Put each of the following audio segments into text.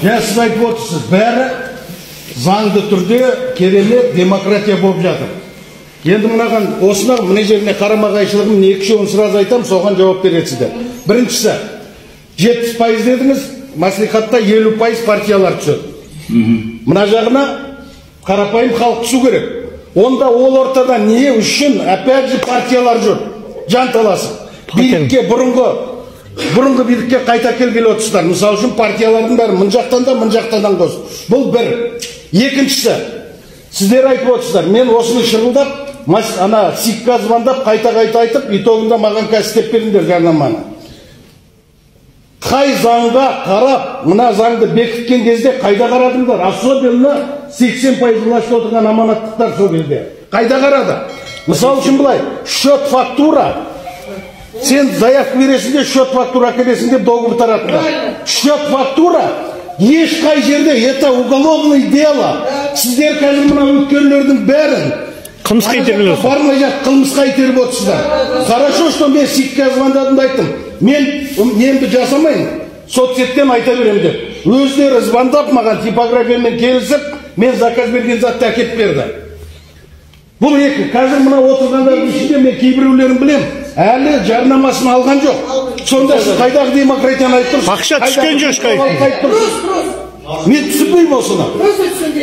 Жаңа сіз айтып отырсыз, бәрі заңды түрде керемет демократия болып жатыр. Енді мынаған осына мына жеріне қарама-қайшылығым екі-үшеуін сразу айтам, соған жауап бересіздер. Біріншісі, 70% дедіңіз, маслихатта 50% партиялар түседі. Мына жағына қарапайым халық түсу керек. Онда ол ортада не үшін опять же партиялар жүр? Жанталасып. Билікке бұрынғы билікке қайта келгелі отырсыздар. Мысалы үшін партиялардың бәрі мын жақтан қос. Бұл бір. Екіншісі, сіздер айтып отырсыздар. Мен осыны шырылдап, ана СИК-қа звондап, қайта айтып, итогында маған кәсіптеп беріңдер жарнаманы. Қай заңға қарап, мына заңды бекіткен кезде қайда қарадыңдар? Особенно 80% власть отырған аманаттықтар сол кезде. Қайда қарады? Мысалы үшін былай, счет фактура, сен заявка бересің де, счет фактура келесің деп договор таратты. Счет фактура ешқай жерде, это уголовное дело. Сіздер қазір мына өткерлердің бәрін қылмысқа итеріп отырсыздар. Бармай жат, қылмысқа итеріп отырсыздар. Хорошо, что мен СИК-қа звондадым айттым. Мен немді жасамайын, соцсеттен айта берем деп. Өздері звондап маған типографиямен келісіп, мен заказ берген затты әкеп берді. Бұл екі. Қазір мына отырғандардың ішінде мен кейбіреулерін білем. Әлі жарнамасын алған жоқ. Сонда сіз қайдағы демократияны айтып тұрсыз? Ақша түскен жоқ ешқайсысы. Мен түсінбеймін осыны.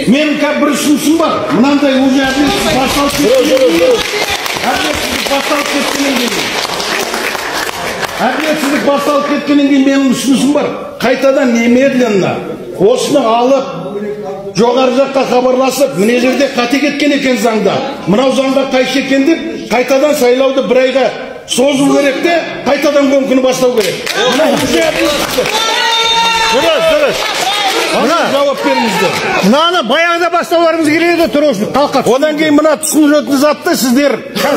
Менің бір ұсынысым бар. Мынандай уже әділетсіздік басталып кеткеннен кейін менің ұсынысым бар. Қайтадан немедленно осыны алып, жоғары жаққа хабарласып, мына жерде қате кеткен екен заңда. Мынау заңда қайшы екен деп, қайтадан сайлауды бір айға созу керек те, қайтадан конкурсты бастау керек. Дұрыс. Жауап беріңіздер. Мынаны баяғыда бастауларыңыз керек еді, талқат. Одан кейін мына түсіндіретін затты сіздер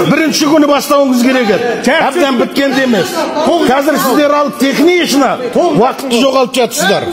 бірінші күні бастауыңыз керек еді. Әбден біткенде емес. Қазір сіздер алып технична уақытты жоғалтып жатсыздар.